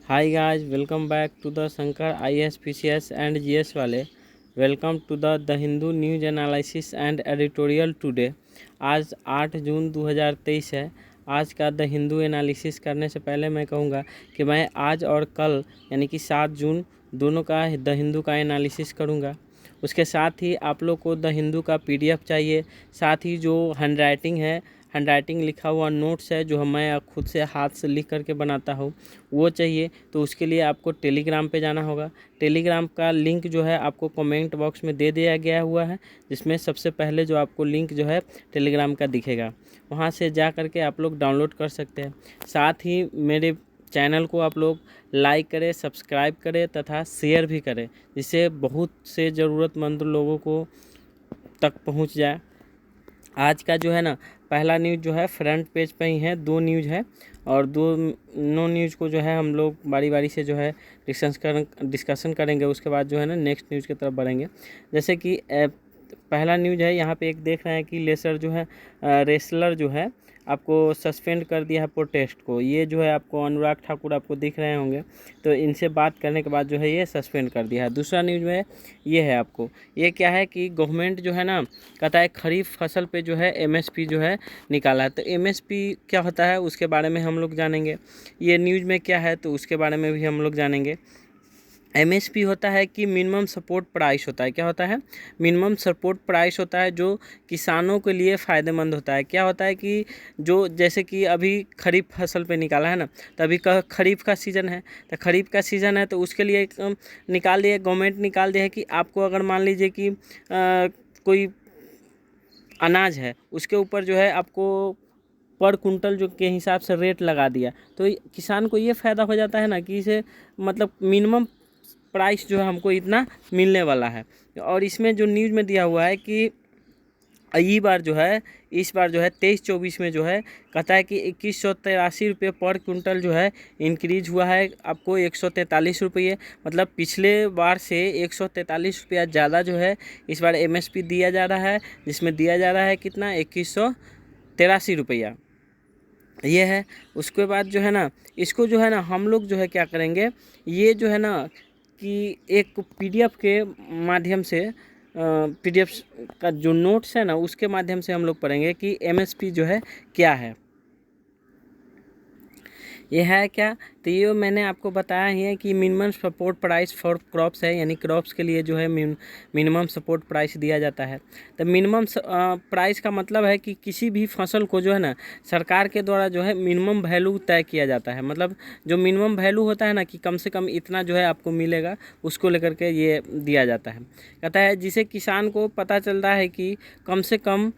Hi guys, welcome back to the Shankar IAS, PCS and GS वाले। Welcome to the Hindu news analysis and editorial today. आज 8 जून 2023 है। आज का the Hindu analysis करने से पहले मैं कहूँगा कि मैं आज और कल यानी कि 7 जून दोनों का द हिंदू का एनालिसिस करूँगा। उसके साथ ही आप लोग को द हिंदू का PDF चाहिए, साथ ही जो हैंडराइटिंग लिखा हुआ नोट्स है जो मैं खुद से हाथ से लिख करके बनाता हूँ वो चाहिए। तो उसके लिए आपको टेलीग्राम पे जाना होगा। टेलीग्राम का लिंक जो है आपको कमेंट बॉक्स में दे दिया गया हुआ है, जिसमें सबसे पहले जो आपको लिंक जो है टेलीग्राम का दिखेगा, वहाँ से जा करके आप लोग डाउनलोड कर सकते हैं। साथ ही मेरे चैनल को आप लोग लाइक करें, सब्सक्राइब करें तथा शेयर भी करें, जिससे बहुत से ज़रूरतमंद लोगों को तक पहुंच जाए। आज का जो है ना पहला न्यूज़ जो है फ्रंट पेज पे ही है, 2 न्यूज़ है और दोनों न्यूज़ को जो है हम लोग बारी बारी से जो है डिस्कशन करेंगे। उसके बाद जो है ना नेक्स्ट न्यूज़ की तरफ बढ़ेंगे। जैसे कि पहला न्यूज़ है, यहाँ पे एक देख रहे हैं कि रेसलर जो है आपको सस्पेंड कर दिया है प्रोटेस्ट को। ये जो है आपको अनुराग ठाकुर आपको दिख रहे होंगे, तो इनसे बात करने के बाद जो है ये सस्पेंड कर दिया है। दूसरा न्यूज़ में ये है, आपको ये क्या है कि गवर्नमेंट जो है ना कहता है खरीफ फसल पे जो है MSP जो है निकाला है। तो MSP क्या होता है उसके बारे में हम लोग जानेंगे। ये न्यूज़ में क्या है तो उसके बारे में भी हम लोग जानेंगे। MSP होता है कि मिनिमम सपोर्ट प्राइस होता है। क्या होता है? मिनिमम सपोर्ट प्राइस होता है जो किसानों के लिए फ़ायदेमंद होता है। क्या होता है कि जो जैसे कि अभी खरीफ फसल पे निकाला है ना, तो अभी खरीफ का सीज़न है, तो खरीफ का सीज़न है तो उसके लिए निकाल दिया, गवर्नमेंट निकाल दिया है कि आपको अगर मान लीजिए कि कोई अनाज है उसके ऊपर जो है आपको पर कुंटल जो के हिसाब से रेट लगा दिया, तो किसान को ये फ़ायदा हो जाता है ना कि इसे मतलब मिनिमम प्राइस जो है हमको इतना मिलने वाला है। और इसमें जो न्यूज़ में दिया हुआ है कि इस बार जो है 23-24 में जो है कहता है कि 2183 रुपये पर कुंटल जो है इंक्रीज हुआ है, आपको 143 रुपये, मतलब पिछले बार से 143 रुपया ज़्यादा जो है इस बार MSP दिया जा रहा है, जिसमें दिया जा रहा है कितना 2183 रुपया ये है। उसके बाद जो है ना इसको जो है ना हम लोग जो है क्या करेंगे, ये जो है ना कि एक PDF के माध्यम से PDF का जो नोट्स है ना उसके माध्यम से हम लोग पढ़ेंगे कि MSP जो है क्या है, ये है क्या। तो ये मैंने आपको बताया ही है कि minimum support price for crops है, यानी क्रॉप्स के लिए जो है मिनिमम सपोर्ट प्राइस दिया जाता है। तो मिनिमम प्राइस का मतलब है कि किसी भी फसल को जो है ना सरकार के द्वारा जो है मिनिमम वैल्यू तय किया जाता है। मतलब जो मिनिमम वैल्यू होता है ना कि कम से कम इतना जो है आपको मिलेगा, उसको लेकर के ये दिया जाता है। कहता है जिसे किसान को पता चलता है कि कम से कम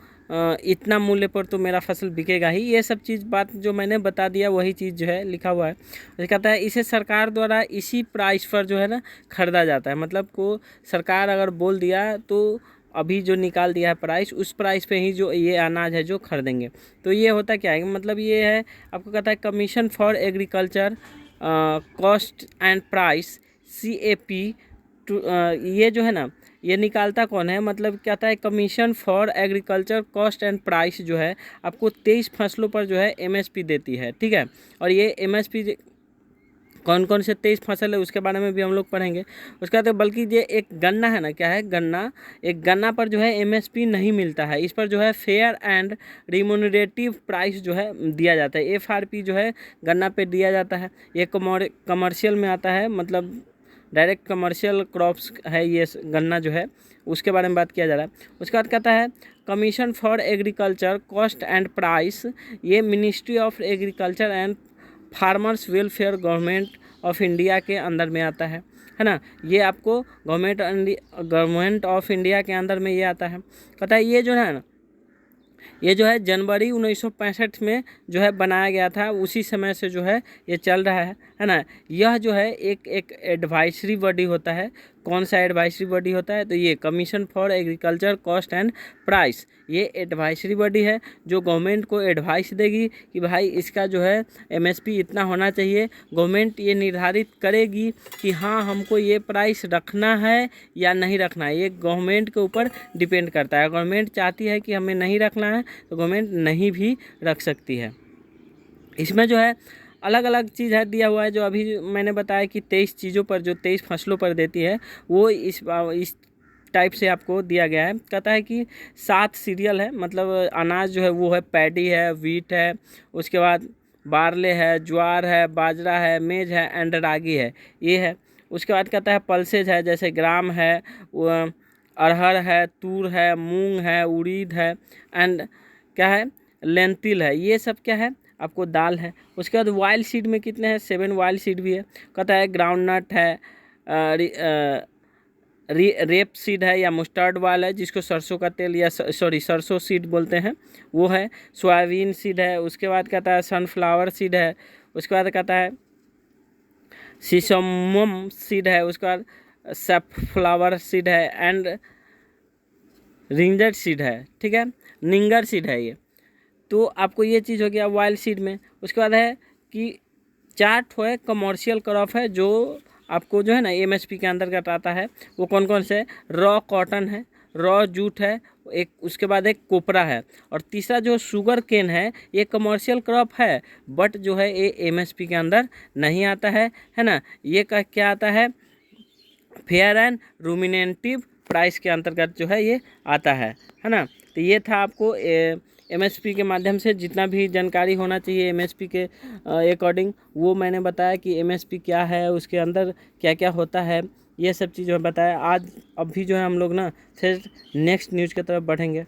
इतना मूल्य पर तो मेरा फसल बिकेगा ही। ये सब चीज़ बात जो मैंने बता दिया वही चीज़ जो है लिखा हुआ है। तो कहता है इसे सरकार द्वारा इसी प्राइस पर जो है ना खरीदा जाता है। मतलब को सरकार अगर बोल दिया तो अभी जो निकाल दिया है प्राइस, उस प्राइस पे ही जो ये अनाज है जो खरीदेंगे। तो ये होता क्या है, मतलब ये है आपको कहता है commission for agriculture cost and price CAP ये जो है ना ये निकालता कौन है, मतलब कहता है commission for agriculture cost and price जो है आपको 23 फसलों पर जो है MSP देती है। ठीक है, और ये MSP कौन कौन से 23 फसल है उसके बारे में भी हम लोग पढ़ेंगे। उसके बाद बल्कि ये एक गन्ना है ना, क्या है गन्ना, एक गन्ना पर जो है MSP नहीं मिलता है, इस पर जो है फेयर एंड रिम्यूनरेटिव प्राइस जो है दिया जाता है। FRP जो है गन्ना पे दिया जाता है। ये कमर्शियल में आता है, मतलब डायरेक्ट कमर्शियल क्रॉप्स है ये गन्ना जो है, उसके बारे में बात किया जा रहा है। उसके बाद कहता है commission for agriculture cost and price, ये ministry of agriculture and farmers welfare government of India के अंदर में आता है ना। ये आपको गवर्नमेंट ऑफ इंडिया के अंदर में ये आता है। कहता है ये जो है ना ये जो है जनवरी 1965 में जो है बनाया गया था, उसी समय से जो है ये चल रहा है ना। यह जो है एक एडवाइजरी बॉडी होता है। कौन सा एडवाइजरी बॉडी होता है, तो ये commission for agriculture cost and price, ये एडवाइजरी बॉडी है जो गवर्नमेंट को एडवाइस देगी कि भाई इसका जो है MSP इतना होना चाहिए। गवर्नमेंट ये निर्धारित करेगी कि हाँ हमको ये प्राइस रखना है या नहीं रखना है, ये गवर्नमेंट के ऊपर डिपेंड करता है। गवर्नमेंट चाहती है कि हमें नहीं रखना है तो गवर्नमेंट नहीं भी रख सकती है। इसमें जो है अलग अलग चीज़ है दिया हुआ है, जो अभी मैंने बताया कि 23 चीज़ों पर, जो 23 फसलों पर देती है, वो इस टाइप से आपको दिया गया है। कहता है कि 7 सीरियल है, मतलब अनाज जो है वो है पैडी है, वीट है, उसके बाद बारले है, ज्वार है, बाजरा है, मेज है एंड रागी है, ये है। उसके बाद कहता है पल्सेज है, जैसे ग्राम है, अरहर है, तूर है, मूंग है, उड़ीद है एंड क्या है, लेंटिल है, ये सब क्या है आपको दाल है। उसके बाद वाइल्ड सीड में कितने हैं, 7 वाइल्ड सीड भी है। कहता है ग्राउंड नट है, रेप सीड है या मस्टर्ड वाल है, जिसको सरसों का तेल या सरसों सीड बोलते हैं, वो है। सोयाबीन सीड है। उसके बाद कहता है सनफ्लावर सीड है। उसके बाद कहता है सीसमम सीड है। उसके बाद सनफ्लावर सीड है एंड रिंजर सीड है, ठीक है, निंगर सीड है ये। तो आपको ये चीज़ हो गया वाइल्ड सीड में। उसके बाद है कि 4 ठो है कमर्शियल क्रॉप है, जो आपको जो है ना एमएसपी के अंतर्गत आता है। वो कौन कौन से है, रॉ कॉटन है, रॉ जूट है, एक उसके बाद एक कोपरा है, और तीसरा जो शुगर केन है, ये कमर्शियल क्रॉप है, बट जो है ये एमएसपी के अंदर नहीं आता है ना। ये का क्या आता है, फेयर एंड रूमिनेटिव प्राइस के अंतर्गत जो है ये आता है ना। तो ये था आपको एमएसपी के माध्यम से जितना भी जानकारी होना चाहिए एमएसपी के अकॉर्डिंग, वो मैंने बताया कि एमएसपी क्या है, उसके अंदर क्या क्या होता है, ये सब चीज़ें बताया आज। अभी जो है हम लोग ना फिर नेक्स्ट न्यूज़ की तरफ बढ़ेंगे।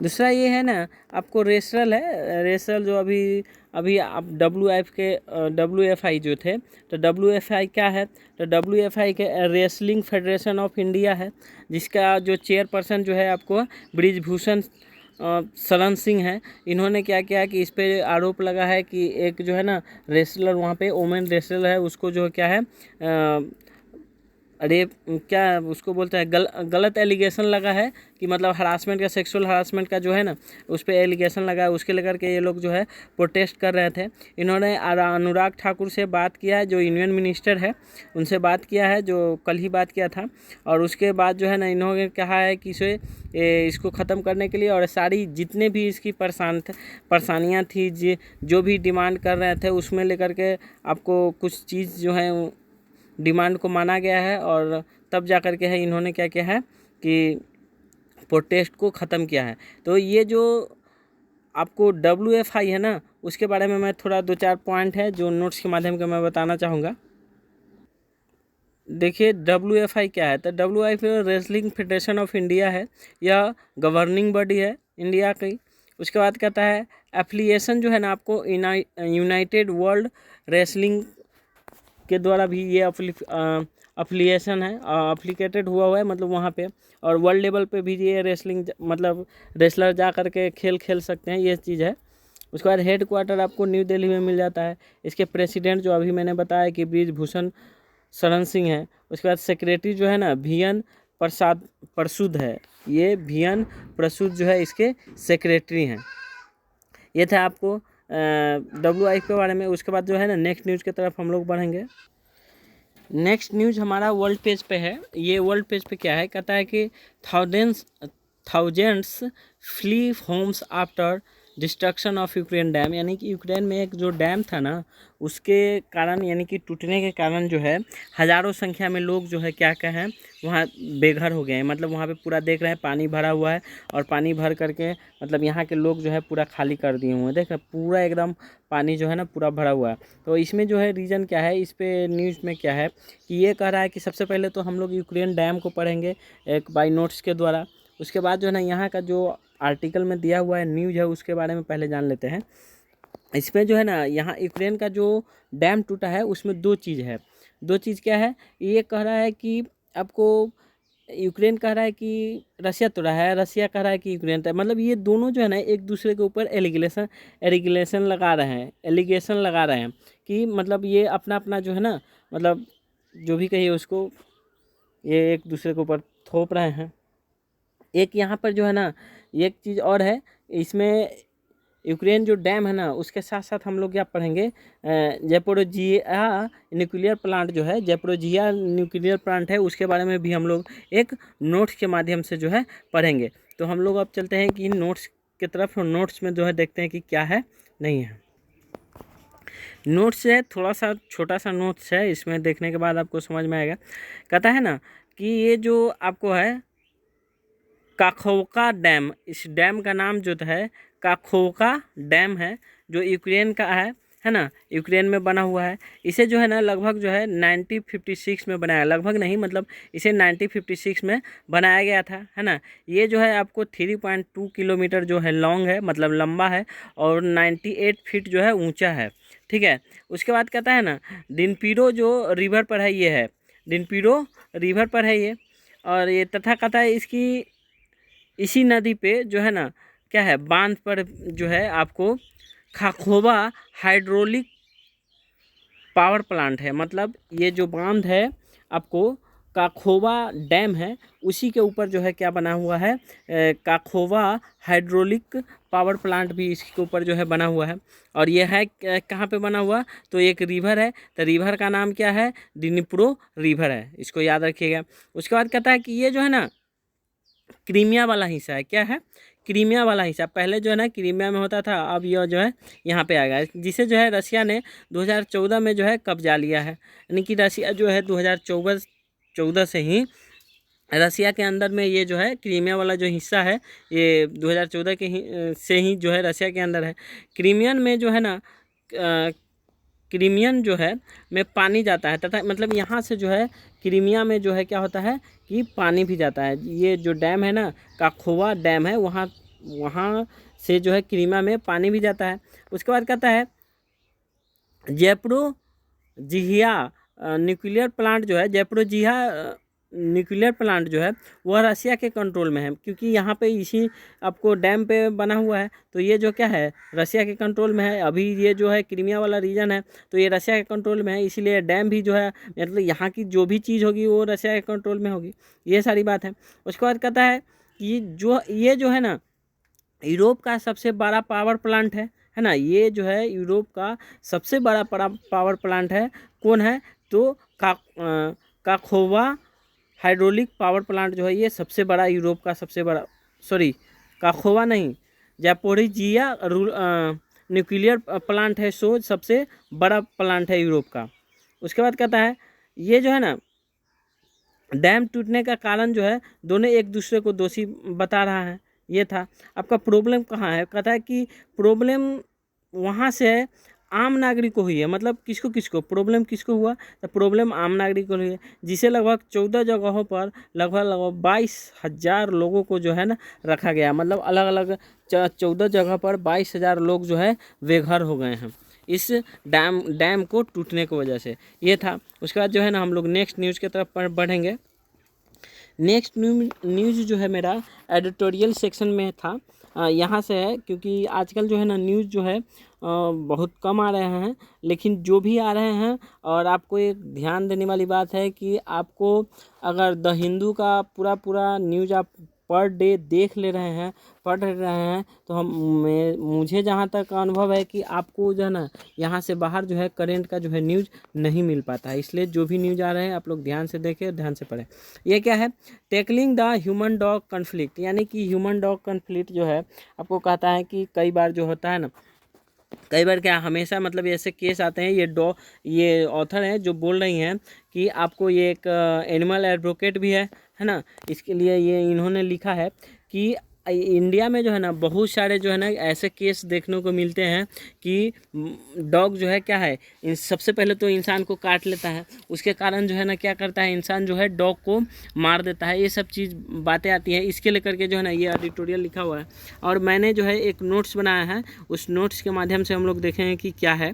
दूसरा ये है ना आपको रेसरल है, रेसरल जो अभी आप WFI जो थे, तो WFI क्या है, तो WFI के रेसलिंग फेडरेशन ऑफ इंडिया है, जिसका जो चेयरपर्सन जो है आपको ब्रिजभूषण शरण सिंह है। इन्होंने क्या किया कि इस पे आरोप लगा है कि एक जो है ना रेसलर वहाँ पे वोमेन रेसलर है, उसको जो क्या है अरे क्या उसको बोलते हैं गलत एलिगेशन लगा है कि मतलब हरासमेंट का, सेक्सुअल हरासमेंट का जो है ना उस पर एलिगेशन लगा है। उसके लेकर के ये लोग जो है प्रोटेस्ट कर रहे थे। इन्होंने अनुराग ठाकुर से बात किया है, जो यूनियन मिनिस्टर है, उनसे बात किया है, जो कल ही बात किया था। और उसके बाद जो है ना इन्होंने कहा है कि इसको ख़त्म करने के लिए, और सारी जितने भी इसकी परेशानियाँ थी, जो भी डिमांड कर रहे थे, उसमें लेकर के आपको कुछ चीज़ जो है डिमांड को माना गया है, और तब जा कर के है इन्होंने क्या किया है कि प्रोटेस्ट को ख़त्म किया है। तो ये जो आपको WFI है ना, उसके बारे में मैं थोड़ा 2-4 पॉइंट है जो नोट्स के माध्यम से मैं बताना चाहूँगा। देखिए WFI क्या है, तो WFI wrestling federation of India है, यह गवर्निंग बॉडी है इंडिया की। उसके बाद कहता है एफिलिएशन जो है ना आपको यूनाइटेड वर्ल्ड रेसलिंग के द्वारा भी ये अफिलिएशन है, अप्लीकेटेड हुआ है, मतलब वहाँ पे, और वर्ल्ड लेवल पे भी ये रेसलिंग मतलब रेसलर जा कर के खेल सकते हैं, ये चीज़ है। उसके बाद हेड क्वार्टर आपको न्यू दिल्ली में मिल जाता है। इसके प्रेसिडेंट जो अभी मैंने बताया कि ब्रिजभूषण शरण सिंह है। उसके बाद सेक्रेटरी जो है ना VN प्रसूद है, ये VN प्रसूद जो है इसके सेक्रेटरी हैं। ये था आपको WFI के बारे में। उसके बाद जो है ना नेक्स्ट न्यूज़ की तरफ हम लोग बढ़ेंगे। नेक्स्ट न्यूज़ हमारा वर्ल्ड पेज पे है। ये वर्ल्ड पेज पे क्या है, कहता है कि thousands flee homes after destruction of Ukraine dam, यानी कि यूक्रेन में एक जो डैम था ना, उसके कारण यानी कि टूटने के कारण जो है हज़ारों संख्या में लोग जो है क्या कहें वहाँ बेघर हो गए हैं। मतलब वहाँ पे पूरा देख रहे हैं पानी भरा हुआ है, और पानी भर करके मतलब यहाँ के लोग जो है पूरा खाली कर दिए हुए हैं। देख रहे पूरा एकदम पानी जो है ना पूरा भरा हुआ है। तो इसमें जो है रीज़न क्या है, इस पे न्यूज़ में क्या है कि ये कह रहा है कि सबसे पहले तो हम लोग यूक्रेन डैम को पढ़ेंगे एक बाई नोट्स के द्वारा। उसके बाद जो है ना यहाँ का जो आर्टिकल में दिया हुआ है न्यूज़ है, उसके बारे में पहले जान लेते हैं। इसमें जो है ना यहाँ यूक्रेन का जो डैम टूटा है उसमें 2 चीज़ है। 2 चीज़ क्या है, ये कह रहा है कि आपको यूक्रेन कह रहा है कि रसिया तोड़ा है, रसिया कह रहा है कि यूक्रेन तोड़ा, मतलब ये दोनों जो है ना एक दूसरे के ऊपर एलिगेशन लगा रहे हैं कि मतलब ये अपना अपना जो है ना मतलब जो भी कहिए उसको ये एक दूसरे के ऊपर थोप रहे हैं। एक यहाँ पर जो है ना एक चीज़ और है, इसमें यूक्रेन जो डैम है ना उसके साथ साथ हम लोग क्या पढ़ेंगे, ज़ैपोरोजिया न्यूक्लियर प्लांट जो है, ज़ैपोरोजिया न्यूक्लियर प्लांट है, उसके बारे में भी हम लोग एक नोट्स के माध्यम से जो है पढ़ेंगे। तो हम लोग अब चलते हैं कि नोट्स की तरफ, नोट्स में जो है देखते हैं कि क्या है नहीं है। नोट्स है, थोड़ा सा छोटा सा नोट्स है, इसमें देखने के बाद आपको समझ में आएगा। कहता है ना कि ये जो आपको है काखोवका डैम, इस डैम का नाम जो है काखोवका डैम है, जो यूक्रेन का है ना, यूक्रेन में बना हुआ है। इसे जो है ना लगभग जो है 1956 में बनाया, लगभग नहीं मतलब इसे 1956 में बनाया गया था, है ना। ये जो है आपको 3.2 किलोमीटर जो है लॉन्ग है, मतलब लंबा है, और 98 फीट जो है ऊंचा है, ठीक है। उसके बाद कहता है ना डिनपीरो जो रिवर पर है, ये है डिनपीरो रिवर पर है ये, और ये तथा कहता है इसकी इसी नदी पे जो है ना क्या है, बांध पर जो है आपको खाखोवा हाइड्रोलिक पावर प्लांट है। मतलब ये जो बांध है आपको काखोवा डैम है, उसी के ऊपर जो है क्या बना हुआ है, काखोवा हाइड्रोलिक पावर प्लांट भी इसके ऊपर जो है बना हुआ है। और ये है कहाँ पे बना हुआ, तो एक रिवर है, तो रिवर का नाम क्या है, डिनिप्रो रिवर है, इसको याद रखिएगा। उसके बाद कहता है कि ये जो है ना क्रीमिया वाला हिस्सा है, क्या है, क्रीमिया वाला हिस्सा, पहले जो है ना क्रीमिया में होता था, अब यह जो है यहाँ पे आ गया, जिसे जो है रसिया ने 2014 में जो है कब्जा लिया है। यानी कि रसिया जो है 2014 से ही रसिया के अंदर में ये जो है क्रीमिया वाला जो हिस्सा है, ये 2014 के से ही जो है रसिया के अंदर है। क्रीमियन में जो है ना क्रीमियन जो है में पानी जाता है, तथा मतलब यहाँ से जो है क्रीमिया में जो है क्या होता है कि पानी भी जाता है। ये जो डैम है ना काखोवा डैम है, वहाँ वहाँ से जो है क्रीमिया में पानी भी जाता है। उसके बाद कहता है जयप्रोजिहिया न्यूक्लियर प्लांट जो है, जयप्रोजिहिया न्यूक्लियर प्लांट जो है वह रसिया के कंट्रोल में है, क्योंकि यहाँ पे इसी आपको डैम पे बना हुआ है, तो ये जो क्या है रसिया के कंट्रोल में है। अभी ये जो है क्रीमिया वाला रीजन है तो ये रसिया के कंट्रोल में है, इसीलिए डैम भी जो है मतलब यहाँ की जो भी चीज़ होगी वो रसिया के कंट्रोल में होगी, ये सारी बात है। उसके बाद कहता है कि ये जो है ना यूरोप का सबसे बड़ा पावर प्लांट है ना, ये जो है यूरोप का सबसे बड़ा पावर प्लांट है। कौन है, तो काखोवा हाइड्रोलिक पावर प्लांट जो है ये सबसे बड़ा, यूरोप का सबसे बड़ा, सॉरी काखोवा नहीं, जैपोरिजिया न्यूक्लियर प्लांट है, सो सबसे बड़ा प्लांट है यूरोप का। उसके बाद कहता है ये जो है ना डैम टूटने का कारण जो है दोनों एक दूसरे को दोषी बता रहा है। ये था आपका प्रॉब्लम कहाँ है, कहता है कि प्रॉब्लम वहाँ से है आम नागरिक को हुई है। मतलब किसको किसको प्रॉब्लम किसको हुआ, तो प्रॉब्लम आम नागरिक को हुई है, जिसे लगभग 14 जगहों पर लगभग 22,000 लोगों को जो है ना रखा गया। मतलब अलग अलग 14 जगह पर 22,000 लोग जो है बेघर हो गए हैं इस डैम को टूटने की वजह से, ये था। उसके बाद जो है ना हम लोग नेक्स्ट न्यूज़ की तरफ बढ़ेंगे। नेक्स्ट न्यूज़ जो है मेरा एडिटोरियल सेक्शन में था, यहाँ से है, क्योंकि आजकल जो है ना न्यूज़ जो है बहुत कम आ रहे हैं, लेकिन जो भी आ रहे हैं, और आपको एक ध्यान देने वाली बात है कि आपको अगर द हिंदू का पूरा न्यूज़ आप पर डे देख ले रहे हैं, पढ़ रहे हैं, तो मुझे जहाँ तक अनुभव है कि आपको जो है ना यहाँ से बाहर जो है करेंट का जो है न्यूज़ नहीं मिल पाता है। इसलिए जो भी न्यूज़ आ रहे हैं आप लोग ध्यान से देखें, ध्यान से पढ़ें। ये क्या है, tackling the human dog conflict, यानी कि ह्यूमन डॉग कन्फ्लिक्ट जो है आपको कहता है कि कई बार जो होता है ना, कई बार क्या हमेशा मतलब ऐसे केस आते हैं। ये ऑथर हैं जो बोल रही हैं कि आपको ये एक एनिमल एडवोकेट भी है ना, इसके लिए ये इन्होंने लिखा है कि इंडिया में जो है ना बहुत सारे जो है ना ऐसे केस देखने को मिलते हैं कि डॉग जो है क्या है, सबसे पहले तो इंसान को काट लेता है, उसके कारण जो है ना क्या करता है इंसान जो है डॉग को मार देता है। ये सब चीज़ बातें आती हैं, इसके लेकर के जो है ना ये एडिटोरियल लिखा हुआ है, और मैंने जो है एक नोट्स बनाया है, उस नोट्स के माध्यम से हम लोग देखेंगे कि क्या है।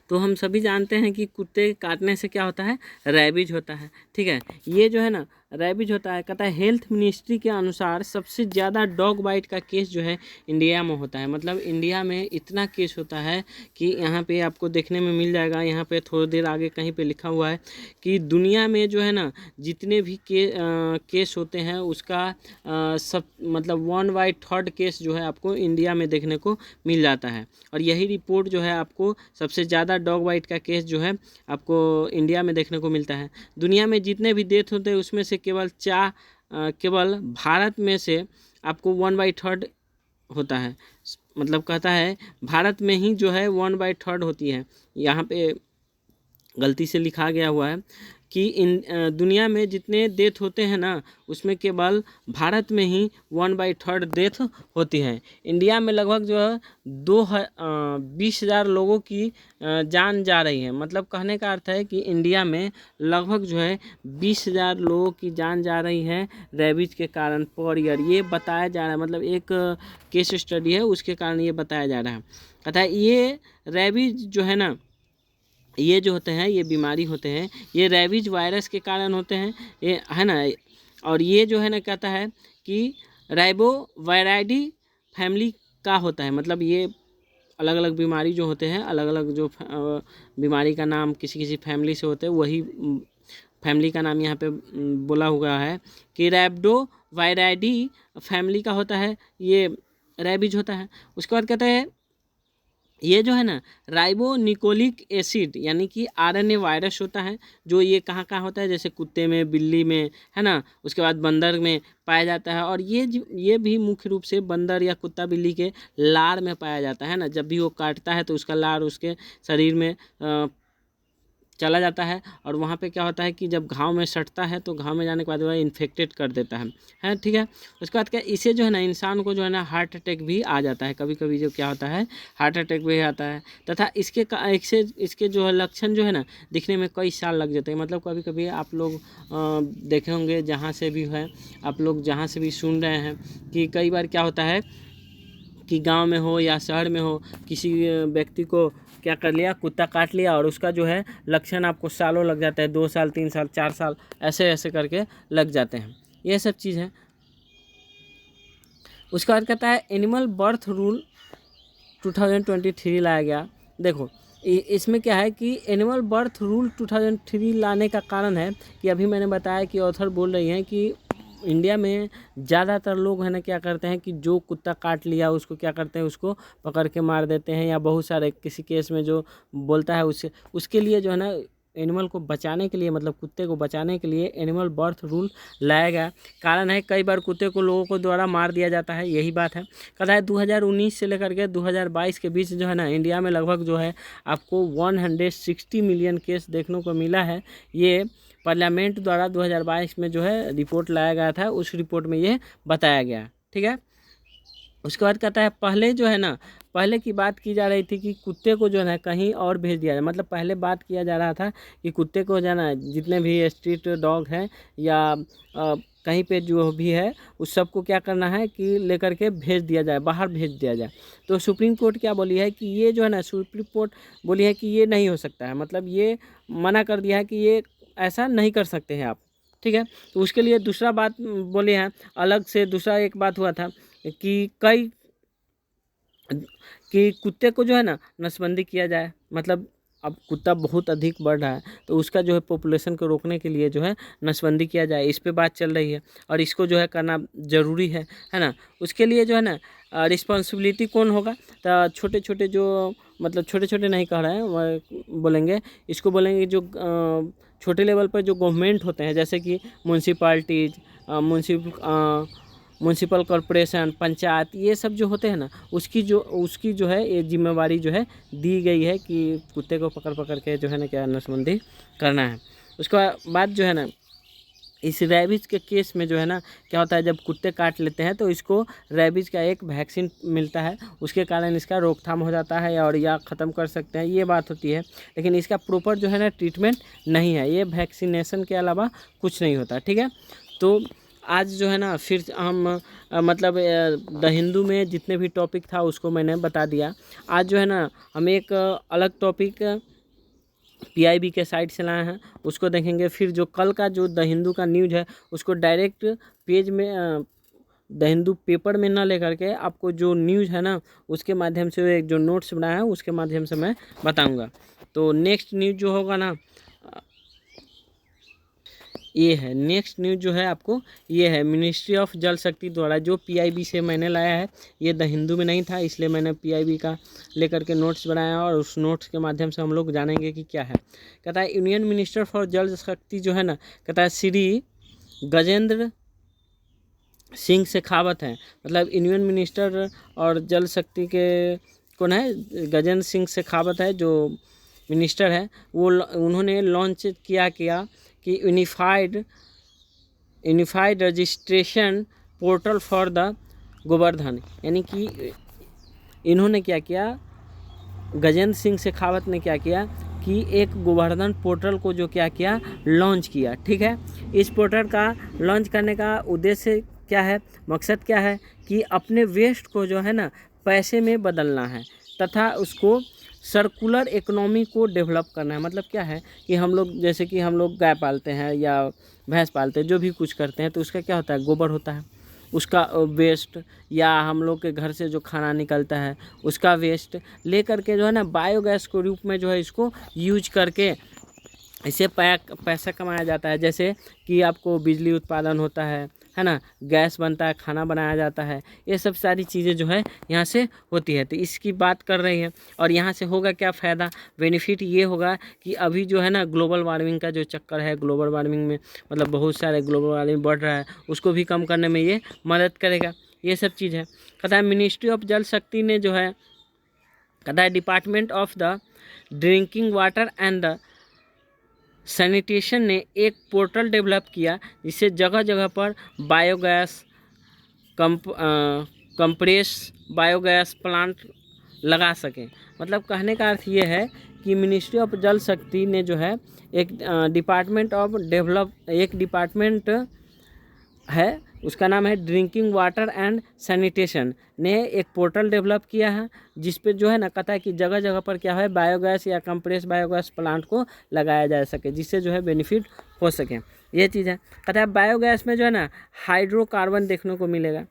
तो हम सभी जानते हैं कि कुत्ते काटने से क्या होता है, रैबिज होता है, ठीक है। ये जो है ना रैबिज होता है, कहता है हेल्थ मिनिस्ट्री के अनुसार सबसे ज़्यादा डॉग बाइट का केस जो है इंडिया में होता है। मतलब इंडिया में इतना केस होता है कि यहाँ पे आपको देखने में मिल जाएगा, यहाँ पे थोड़ी देर आगे कहीं पे लिखा हुआ है कि दुनिया में जो है ना जितने भी केस होते हैं उसका सब मतलब 1/3 केस जो है आपको इंडिया में देखने को मिल जाता है। और यही रिपोर्ट जो है आपको सबसे ज़्यादा डॉग बाइट का केस जो है आपको इंडिया में देखने को मिलता है। दुनिया में जितने भी डेथ होते हैं उसमें से केवल भारत में से आपको 1/3 होता है। मतलब कहता है भारत में ही जो है 1/3 होती है। यहाँ पे गलती से लिखा गया हुआ है कि दुनिया में जितने डेथ होते हैं ना, उसमें केवल भारत में ही 1/3 डेथ होती है। इंडिया में लगभग जो है 20,000 लोगों की जान जा रही है। मतलब कहने का अर्थ है कि इंडिया में लगभग जो है 20,000 लोगों की जान जा रही है रेबीज के कारण पर ईयर। ये बताया जा रहा है, मतलब एक केस स्टडी है उसके कारण ये बताया जा रहा है। कहता है ये रेबीज जो है ना, ये जो होते हैं, ये बीमारी होते हैं, ये रेबीज वायरस के कारण होते हैं, ये है ना। और ये जो है ना कहता है कि राइबो वायराइडी फैमिली का होता है। मतलब ये अलग अलग बीमारी जो होते हैं, अलग अलग जो बीमारी का नाम किसी किसी फैमिली से होते हैं, वही फैमिली का नाम यहाँ पे बोला हुआ है कि रैबिडो वायराइडी फैमिली का होता है, ये रेबीज होता है। उसके बाद कहता है ये जो है ना राइबोन्यूक्लिक एसिड यानी कि आरएनए वायरस होता है, जो ये कहाँ कहाँ होता है, जैसे कुत्ते में, बिल्ली में, है ना, उसके बाद बंदर में पाया जाता है। और ये भी मुख्य रूप से बंदर या कुत्ता बिल्ली के लार में पाया जाता है ना। जब भी वो काटता है तो उसका लार उसके शरीर में चला जाता है, और वहाँ पे क्या होता है कि जब घाव में सटता है तो घाव में जाने के बाद वह इन्फेक्टेड कर देता है, ठीक है। उसके बाद क्या, इसे जो है ना इंसान को जो है ना हार्ट अटैक भी आ जाता है कभी कभी, जो क्या होता है हार्ट अटैक भी आता है। तथा इसके जो है लक्षण जो है ना दिखने में कई साल लग जाते हैं। मतलब कभी कभी आप लोग देखे होंगे, जहाँ से भी है आप लोग जहाँ से भी सुन रहे हैं, कि कई बार क्या होता है कि गांव में हो या शहर में हो, किसी व्यक्ति को क्या कर लिया, कुत्ता काट लिया, और उसका जो है लक्षण आपको सालों लग जाता है, 2 साल 3 साल 4 साल ऐसे ऐसे करके लग जाते हैं। ये सब चीज़ है। उसके बाद कहता है एनिमल बर्थ रूल 2023 लाया गया। देखो इसमें क्या है कि एनिमल बर्थ रूल 2003 लाने का कारण है कि अभी मैंने बताया कि ऑथर बोल रही हैं कि इंडिया में ज़्यादातर लोग है ना क्या करते हैं कि जो कुत्ता काट लिया उसको क्या करते हैं, उसको पकड़ के मार देते हैं, या बहुत सारे किसी केस में जो बोलता है उसके लिए जो है ना एनिमल को बचाने के लिए, मतलब कुत्ते को बचाने के लिए एनिमल बर्थ रूल लाया गया। कारण है कई बार कुत्ते को लोगों को द्वारा मार दिया जाता है, यही बात है। कहता है 2019 से लेकर के 2022 के बीच जो है ना इंडिया में लगभग जो है आपको 160 मिलियन केस देखने को मिला है। ये पार्लियामेंट द्वारा 2022 में जो है रिपोर्ट लाया गया था, उस रिपोर्ट में ये बताया गया, ठीक है। उसके बाद कहता है पहले जो है ना, पहले की बात की जा रही थी कि कुत्ते को जो है कहीं और भेज दिया जाए। मतलब पहले बात किया जा रहा था कि कुत्ते को जो है ना, जितने भी स्ट्रीट डॉग हैं या कहीं पे जो भी है उस सबको क्या करना है कि लेकर के भेज दिया जाए, बाहर भेज दिया जाए। तो सुप्रीम कोर्ट क्या बोली है कि ये जो है ना, सुप्रीम कोर्ट बोली है कि ये नहीं हो सकता है। मतलब ये मना कर दिया है कि ये ऐसा नहीं कर सकते हैं आप, ठीक है। तो उसके लिए दूसरा बात बोले हैं, अलग से दूसरा एक बात हुआ था कि कुत्ते को जो है ना नसबंदी किया जाए। मतलब अब कुत्ता बहुत अधिक बढ़ रहा है, तो उसका जो है पॉपुलेशन को रोकने के लिए जो है नसबंदी किया जाए, इस पे बात चल रही है, और इसको जो है करना ज़रूरी है ना। उसके लिए जो है ना रिस्पॉन्सिबिलिटी कौन होगा, तो छोटे छोटे जो, मतलब छोटे छोटे नहीं कह रहे हैं, बोलेंगे इसको, बोलेंगे जो छोटे लेवल पर जो गवर्नमेंट होते हैं, जैसे कि म्यूनसिपाल्टीज, म्यूनसिपल कॉरपोरेशन, पंचायत, ये सब जो होते हैं ना, उसकी जो है ये जिम्मेवारी जो है दी गई है कि कुत्ते को पकड़ पकड़ के जो है ना क्या नसबंदी करना है। उसके बाद जो है ना इस रेबीज के केस में जो है ना क्या होता है, जब कुत्ते काट लेते हैं तो इसको रेबीज का एक वैक्सीन मिलता है, उसके कारण इसका रोकथाम हो जाता है और या ख़त्म कर सकते हैं, ये बात होती है। लेकिन इसका प्रॉपर जो है ना ट्रीटमेंट नहीं है, ये वैक्सीनेशन के अलावा कुछ नहीं होता, ठीक है। तो आज जो है ना फिर हम मतलब द हिंदू में जितने भी टॉपिक था उसको मैंने बता दिया। आज जो है ना हम एक अलग टॉपिक PIB के साइट से लाए हैं, उसको देखेंगे। फिर जो कल का जो द हिंदू का न्यूज़ है उसको डायरेक्ट पेज में द हिंदू पेपर में ना लेकर के आपको जो न्यूज़ है ना उसके माध्यम से, एक जो नोट्स बनाया है उसके माध्यम से मैं बताऊंगा। तो नेक्स्ट न्यूज़ जो होगा ना ये है, नेक्स्ट न्यूज़ जो है आपको ये है, मिनिस्ट्री ऑफ जल शक्ति द्वारा जो PIB से मैंने लाया है, ये द हिंदू में नहीं था, इसलिए मैंने PIB का लेकर के नोट्स बनाया और उस नोट्स के माध्यम से हम लोग जानेंगे कि क्या है। कहता है यूनियन मिनिस्टर फॉर जल शक्ति जो है ना, कहता है श्री गजेंद्र सिंह शेखावत हैं, मतलब यूनियन मिनिस्टर और जल शक्ति के कौन है, गजेंद्र सिंह शेखावत है जो मिनिस्टर है, वो उन्होंने लॉन्च किया कि unified registration portal for the Govardhan, यानी कि इन्होंने क्या किया, गजेंद्र सिंह शेखावत ने क्या किया कि एक गोवर्धन पोर्टल को जो क्या किया, लॉन्च किया। ठीक है, इस पोर्टल का लॉन्च करने का उद्देश्य क्या है, मकसद क्या है कि अपने वेस्ट को जो है ना पैसे में बदलना है तथा उसको सर्कुलर इकोनॉमी को डेवलप करना है। मतलब क्या है कि हम लोग जैसे कि हम लोग गाय पालते हैं या भैंस पालते हैं, जो भी कुछ करते हैं तो उसका क्या होता है, गोबर होता है, उसका वेस्ट, या हम लोग के घर से जो खाना निकलता है उसका वेस्ट ले करके जो है ना बायोगैस के रूप में जो है इसको यूज करके इससे पैसा कमाया जाता है। जैसे कि आपको बिजली उत्पादन होता है ना, गैस बनता है, खाना बनाया जाता है, ये सब सारी चीज़ें जो है यहाँ से होती है। तो इसकी बात कर रही है, और यहाँ से होगा क्या फ़ायदा, बेनिफिट ये होगा कि अभी जो है ना ग्लोबल वार्मिंग का जो चक्कर है, ग्लोबल वार्मिंग में मतलब बहुत सारे ग्लोबल वार्मिंग बढ़ रहा है, उसको भी कम करने में ये मदद करेगा। ये सब चीज़ है। कहता है मिनिस्ट्री ऑफ जल शक्ति ने जो है, कहता है department of the drinking water and the sanitation ने एक पोर्टल डेवलप किया जिससे जगह जगह पर बायोगैस कंप्रेस बायोगैस प्लांट लगा सकें। मतलब कहने का अर्थ ये है कि मिनिस्ट्री ऑफ जल शक्ति ने जो है एक डिपार्टमेंट है, उसका नाम है ड्रिंकिंग वाटर एंड सैनिटेशन, ने एक पोर्टल डेवलप किया है जिस पे जो है ना कहता है कि जगह जगह पर क्या है बायोगैस या कंप्रेस बायोगैस प्लांट को लगाया जा सके, जिससे जो है बेनिफिट हो सके। ये चीज़ है। कहता है बायोगैस में जो है ना हाइड्रोकार्बन देखने को मिलेगा।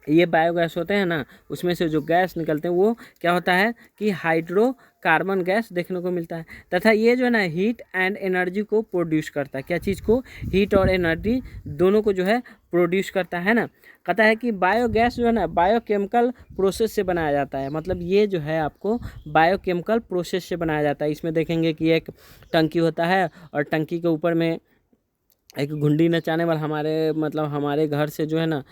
ये बायोगैस होते हैं ना, उसमें से जो गैस निकलते हैं वो क्या होता है कि हाइड्रोकार्बन गैस देखने को मिलता है, तथा ये जो है ना हीट एंड एनर्जी को प्रोड्यूस करता है। क्या चीज़ को, हीट और एनर्जी दोनों को जो है प्रोड्यूस करता है ना। कहता है कि बायोगैस जो है ना बायोकेमिकल प्रोसेस से बनाया जाता है। मतलब ये जो है आपको बायोकेमिकल प्रोसेस से बनाया जाता है। इसमें देखेंगे कि एक टंकी होता है और टंकी के ऊपर में एक घुंडी नचाने वाला, हमारे घर से जो है ना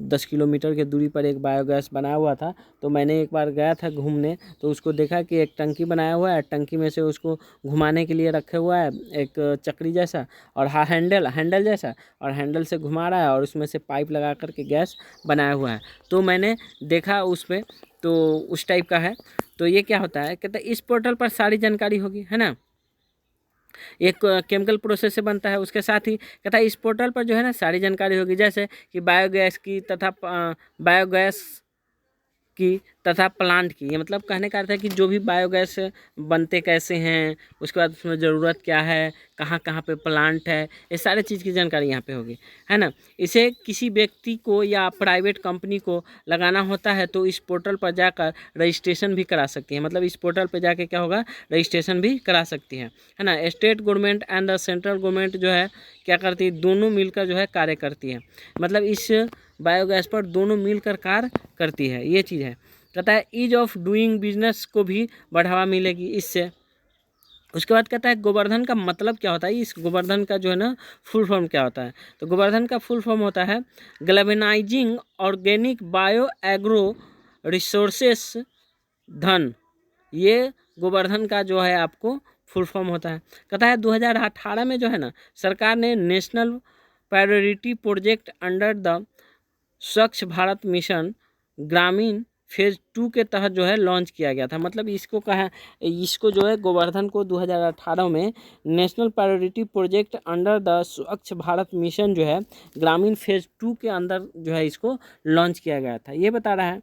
10 किलोमीटर के दूरी पर एक बायोगैस बनाया हुआ था। तो मैंने एक बार गया था घूमने, तो उसको देखा कि एक टंकी बनाया हुआ है, टंकी में से उसको घुमाने के लिए रखे हुआ है एक चक्री जैसा और हैंडल जैसा, और हैंडल से घुमा रहा है और उसमें से पाइप लगा करके गैस बनाया हुआ है। तो मैंने देखा उस पर, तो उस टाइप का है। तो ये क्या होता है, कहते इस पोर्टल पर सारी जानकारी होगी, है ना। एक केमिकल प्रोसेस से बनता है, उसके साथ ही कहता है इस पोर्टल पर जो है ना सारी जानकारी होगी, जैसे कि बायोगैस की तथा प्लांट की। ये मतलब कहने का अर्थ है कि जो भी बायोगैस बनते कैसे हैं, उसके बाद उसमें ज़रूरत क्या है, कहाँ कहाँ पे प्लांट है, ये सारे चीज़ की जानकारी यहाँ पे होगी, है ना। इसे किसी व्यक्ति को या प्राइवेट कंपनी को लगाना होता है तो इस पोर्टल पर जाकर रजिस्ट्रेशन भी करा सकती है। मतलब इस पोर्टल पर जाके क्या होगा, रजिस्ट्रेशन भी करा सकती है ना। State government and the central government जो है क्या करती है, दोनों मिलकर जो है कार्य करती है। मतलब इस बायोगैस पर दोनों मिलकर कार्य करती है, ये चीज़ है। कहता है ईज ऑफ डूइंग बिजनेस को भी बढ़ावा मिलेगी इससे। उसके बाद कहता है गोवर्धन का मतलब क्या होता है, इस गोवर्धन का जो है ना फुल फॉर्म क्या होता है। तो गोवर्धन का फुल फॉर्म होता है ग्लैवेनाइजिंग ऑर्गेनिक बायो एग्रो रिसोर्सेस धन। ये गोवर्धन का जो है आपको फुल फॉर्म होता है। कहता है 2018 में जो है ना सरकार ने national priority project under the स्वच्छ भारत मिशन ग्रामीण फेज़ 2 के तहत जो है लॉन्च किया गया था। मतलब इसको जो है गोवर्धन को 2018 में national priority project under the स्वच्छ भारत मिशन जो है ग्रामीण फेज़ 2 के अंदर जो है इसको लॉन्च किया गया था। ये बता रहा है,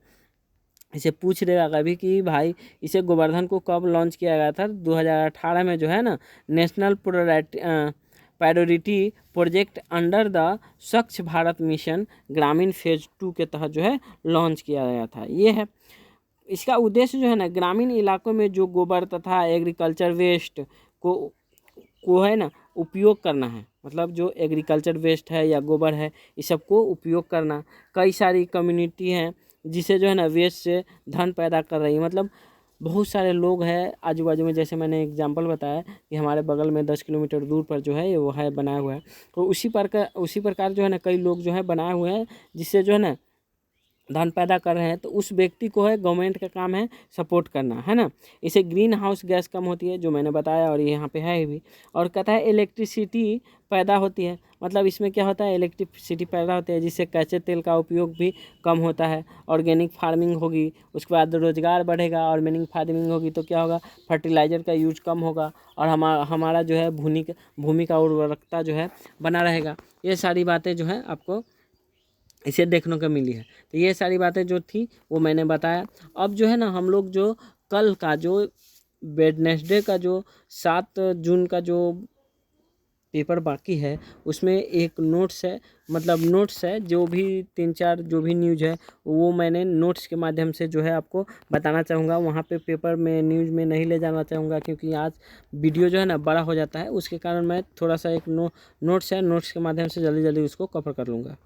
इसे पूछ देगा कभी कि भाई इसे गोवर्धन को कब लॉन्च किया गया था। 2018 में जो है ना national priority project under the स्वच्छ भारत मिशन ग्रामीण फेज़ 2 के तहत जो है लॉन्च किया गया था। ये है इसका उद्देश्य जो है ना ग्रामीण इलाकों में जो गोबर तथा एग्रीकल्चर वेस्ट को है ना उपयोग करना है। मतलब जो एग्रीकल्चर वेस्ट है या गोबर है, इस सब को उपयोग करना। कई सारी कम्युनिटी हैं जिसे जो है ना वेस्ट से धन पैदा कर रही है। मतलब बहुत सारे लोग हैं आजू बाजू में, जैसे मैंने एग्जांपल बताया कि हमारे बगल में 10 किलोमीटर दूर पर जो है वो है बनाया हुआ है। तो उसी प्रकार जो है ना कई लोग जो है बनाए हुए हैं जिससे जो है ना धन पैदा कर रहे हैं। तो उस व्यक्ति को है गवर्नमेंट का काम है सपोर्ट करना, है ना। इससे ग्रीन हाउस गैस कम होती है जो मैंने बताया, और ये यहाँ पे है भी। और कहता है इलेक्ट्रिसिटी पैदा होती है, मतलब इसमें क्या होता है इलेक्ट्रिसिटी पैदा होती है जिससे कच्चे तेल का उपयोग भी कम होता है। ऑर्गेनिक फार्मिंग होगी, उसके बाद रोजगार बढ़ेगा। ऑर्गेनिक फार्मिंग होगी तो क्या होगा, फर्टिलाइजर का यूज कम होगा और हमारा जो है भूमि का उर्वरकता जो है बना रहेगा। ये सारी बातें जो है आपको इसे देखने को मिली है। तो ये सारी बातें जो थी वो मैंने बताया। अब जो है ना हम लोग जो कल का जो वेडनेसडे का जो 7 जून का जो पेपर बाकी है उसमें एक नोट्स है, मतलब नोट्स है जो भी 3-4 जो भी न्यूज़ है वो मैंने नोट्स के माध्यम से जो है आपको बताना चाहूँगा। वहाँ पे पेपर में न्यूज़ में नहीं ले जाना चाहूँगा क्योंकि आज वीडियो जो है ना बड़ा हो जाता है, उसके कारण मैं थोड़ा सा एक नोट्स है, नोट्स के माध्यम से जल्दी जल्दी उसको कवर कर लूँगा।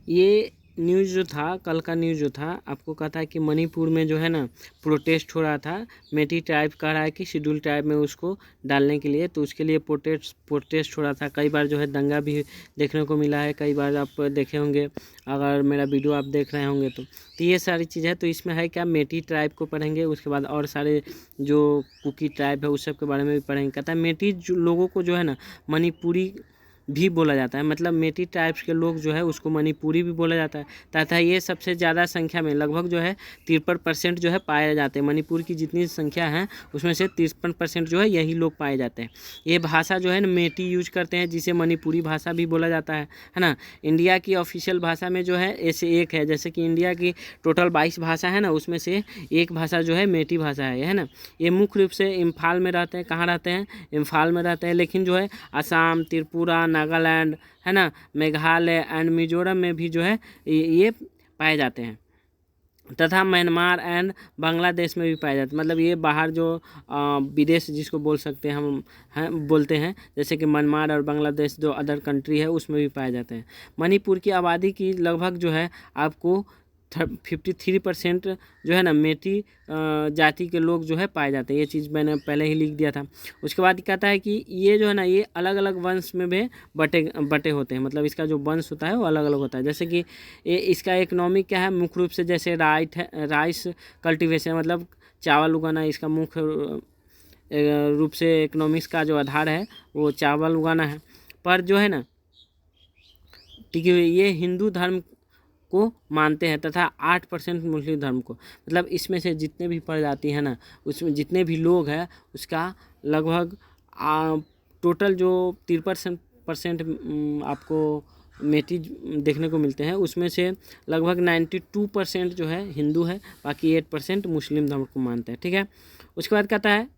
ये न्यूज़ जो था कल का न्यूज़ जो था आपको कहता है कि मणिपुर में जो है ना प्रोटेस्ट हो रहा था। मेटी ट्राइब कह रहा है कि शेड्यूल ट्राइब में उसको डालने के लिए, तो उसके लिए प्रोटेस्ट हो रहा था। कई बार जो है दंगा भी देखने को मिला है, कई बार आप देखे होंगे अगर मेरा वीडियो आप देख रहे होंगे तो ये सारी चीज़ है। तो इसमें है क्या, मेटी ट्राइब को पढ़ेंगे, उसके बाद और सारे जो कुकी ट्राइब है उस सब के बारे में भी पढ़ेंगे। कहता है मेटी लोगों को जो है ना मणिपुरी भी बोला जाता है, मतलब मेटी टाइप्स के लोग जो है उसको मणिपुरी भी बोला जाता है तथा ये सबसे ज़्यादा संख्या में लगभग जो है 53% जो है पाए जाते हैं। मणिपुर की जितनी संख्या है उसमें से 53% जो है यही लोग पाए जाते हैं। ये भाषा जो है ना मेटी यूज करते हैं जिसे मणिपुरी भाषा भी बोला जाता है ना। इंडिया की ऑफिशियल भाषा में जो है ऐसे एक है, जैसे कि इंडिया की टोटल 22 भाषा है ना उसमें से एक भाषा जो है मेटी भाषा है ना। ये मुख्य रूप से इम्फाल में रहते हैं। कहाँ रहते हैं, इम्फाल में रहते हैं, लेकिन जो है असम, त्रिपुरा, नागालैंड है ना, मेघालय एंड मिजोरम में भी जो है ये पाए जाते हैं तथा म्यांमार एंड बांग्लादेश में भी पाए जाते हैं। मतलब ये बाहर जो विदेश जिसको बोल सकते हैं हम हैं बोलते हैं, जैसे कि म्यांमार और बांग्लादेश जो अदर कंट्री है उसमें भी पाए जाते हैं। मणिपुर की आबादी की लगभग जो है आपको 53% जो है ना मेटी जाति के लोग जो है पाए जाते हैं। ये चीज़ मैंने पहले ही लिख दिया था। उसके बाद कहता है कि ये जो है ना ये अलग अलग वंश में भी बटे होते हैं, मतलब इसका जो वंश होता है वो अलग अलग होता है। जैसे कि इसका इकोनॉमिक क्या है, मुख्य रूप से जैसे राइस कल्टीवेशन, मतलब चावल उगाना इसका मुख्य रूप से इकोनॉमिक्स का जो आधार है वो चावल उगाना है। पर जो है ना ठीक है ये हिंदू धर्म को मानते हैं तथा 8% मुस्लिम धर्म को। मतलब इसमें से जितने भी प्रजाति है ना उसमें जितने भी लोग हैं उसका लगभग टोटल जो 53% आपको मेटी देखने को मिलते हैं, उसमें से लगभग 92% जो है हिंदू है, बाकी 8% मुस्लिम धर्म को मानते हैं। ठीक है, उसके बाद कहता है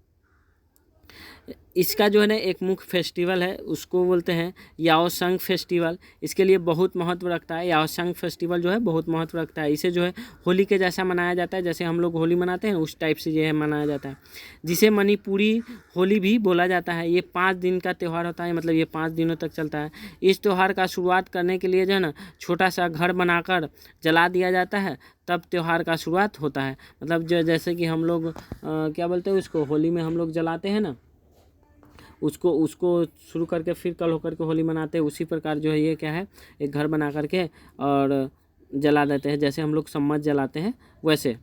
इसका जो है ना एक मुख्य फेस्टिवल है उसको बोलते हैं याओसंग फेस्टिवल। इसके लिए बहुत महत्व रखता है। याओसंग फेस्टिवल जो है बहुत महत्व रखता है। इसे जो है होली के जैसा मनाया जाता है, जैसे हम लोग होली मनाते हैं उस टाइप से जो है मनाया जाता है, जिसे मणिपुरी होली भी बोला जाता है। ये 5 दिन का त्यौहार होता है, मतलब ये 5 दिनों तक चलता है। इस त्यौहार का शुरुआत करने के लिए जो है ना छोटा सा घर बनाकर जला दिया जाता है, तब त्यौहार का शुरुआत होता है। मतलब जैसे कि हम लोग क्या बोलते हैं उसको, होली में हम लोग जलाते हैं ना उसको शुरू करके फिर कल होकर के होली मनाते हैं, उसी प्रकार जो है ये क्या है एक घर बना करके और जला देते हैं, जैसे हम लोग सम्मत जलाते हैं वैसे।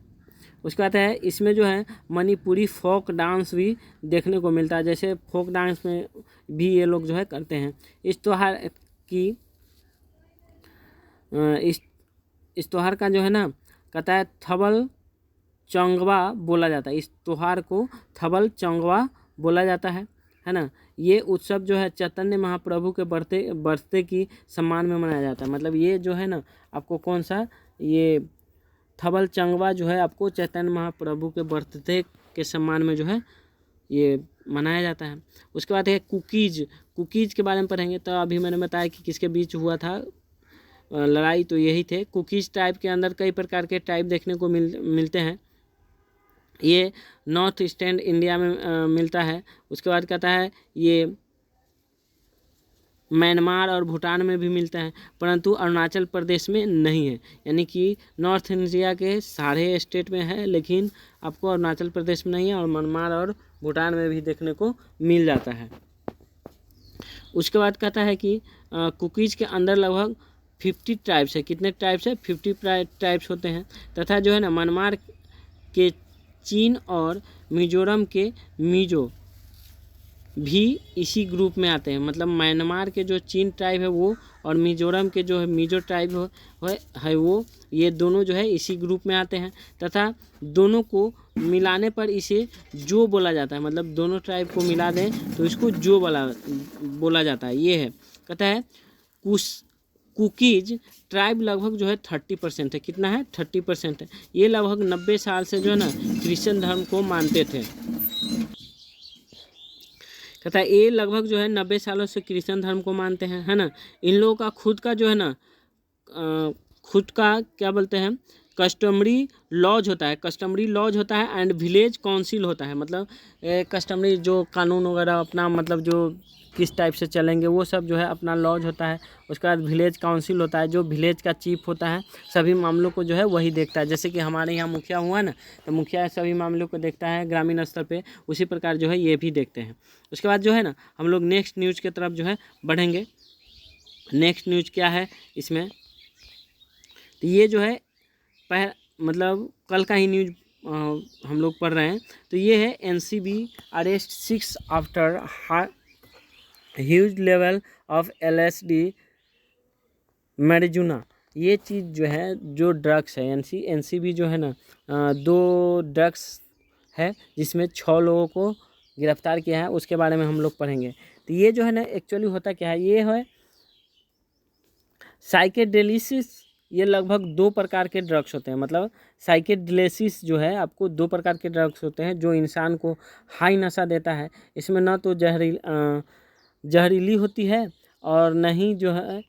उसके बाद है इसमें जो है मणिपुरी फोक डांस भी देखने को मिलता है, जैसे फोक डांस में भी ये लोग जो है करते हैं। इस त्यौहार की इस त्यौहार का जो है ना कहता है थबल चंगवा बोला जाता है। इस त्यौहार को थबल चंगवा बोला जाता है ना। ये उत्सव जो है चैतन्य महाप्रभु के बर्थडे की सम्मान में मनाया जाता है। मतलब ये जो है ना आपको कौन सा ये थबल चंगवा जो है आपको चैतन्य महाप्रभु के बर्थडे के सम्मान में जो है ये मनाया जाता है। उसके बाद है कुकीज़ के बारे में पढ़ेंगे। तो अभी मैंने बताया कि किसके बीच हुआ था लड़ाई, तो यही थे कुकीज़ टाइप के अंदर कई प्रकार के टाइप देखने को मिलते हैं। ये नॉर्थ ईस्टर्न इंडिया में मिलता है। उसके बाद कहता है ये म्यांमार और भूटान में भी मिलते हैं, परंतु अरुणाचल प्रदेश में नहीं है। यानी कि नॉर्थ इंडिया के सारे स्टेट में है, लेकिन आपको अरुणाचल प्रदेश में नहीं है, और म्यांमार और भूटान में भी देखने को मिल जाता है। उसके बाद कहता है कि कुकीज़ के अंदर लगभग 50 ट्राइब्स है। कितने ट्राइब्स है? 50 ट्राइब्स होते हैं। तथा जो है ना म्यांमार के चीन और मिजोरम के मिजो भी इसी ग्रुप में आते हैं। मतलब म्यांमार के जो चीन ट्राइब है वो, और मिजोरम के जो है मिजो ट्राइब है वो, ये दोनों जो है इसी ग्रुप में आते हैं। तथा दोनों को मिलाने पर इसे जो बोला जाता है, मतलब दोनों ट्राइब को मिला दें तो इसको जो बोला जाता है। ये है, कहता है कुकीज ट्राइब लगभग जो है 30% है। कितना है? 30% है। ये लगभग 90 साल से जो है ना क्रिश्चियन धर्म को मानते थे। कहता है ये लगभग जो है 90 सालों से क्रिश्चियन धर्म को मानते हैं, है ना। इन लोगों का खुद का जो है ना खुद का क्या बोलते हैं, कस्टमरी लॉज होता है। कस्टमरी लॉज होता है एंड विलेज काउंसिल होता है। मतलब कस्टमरी जो कानून वगैरह अपना, मतलब जो किस टाइप से चलेंगे वो सब जो है अपना लॉज होता है। उसके बाद विलेज काउंसिल होता है, जो विलेज का चीफ होता है, सभी मामलों को जो है वही देखता है। जैसे कि हमारे यहाँ मुखिया हुआ ना, तो मुखिया सभी मामलों को देखता है ग्रामीण स्तर पे, उसी प्रकार जो है ये भी देखते हैं। उसके बाद जो है ना हम लोग नेक्स्ट न्यूज़ की तरफ जो है बढ़ेंगे। नेक्स्ट न्यूज़ क्या है इसमें, तो ये जो है मतलब कल का ही न्यूज़ हम लोग पढ़ रहे हैं। तो ये है NCB arrest 6 after huge level of LSD marijuana। ये चीज़ जो है, जो ड्रग्स है, NCB जो है ना 2 ड्रग्स है जिसमें 6 लोगों को गिरफ्तार किया है, उसके बारे में हम लोग पढ़ेंगे। तो ये जो है ना एक्चुअली होता क्या है, ये है साइकेडेलिसिस। ये लगभग 2 प्रकार के ड्रग्स होते हैं। मतलब साइकेडेलिसिस जो है आपको 2 प्रकार के ड्रग्स होते हैं जो इंसान को हाई नशा देता है। इसमें ना तो जहरीली होती है और न ही जो है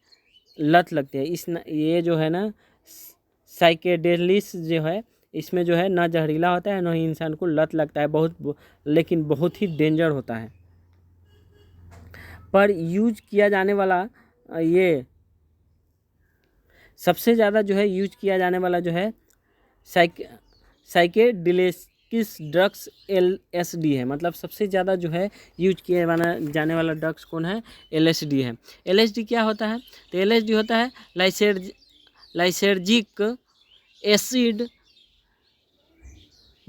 लत लगती है। ये जो है ना साइकेडेलिस जो है, इसमें जो है ना जहरीला होता है, ना ही इंसान को लत लगता है, लेकिन बहुत ही डेंजर होता है। पर यूज किया जाने वाला ये सबसे ज़्यादा जो है यूज किया जाने वाला जो है साइकेडेलिसिस ड्रग्स LSD है। मतलब सबसे ज़्यादा जो है यूज किया जाने वाला ड्रग्स कौन है? LSD है। LSD क्या होता है? तो LSD होता है लाइसेर्जिक एसिड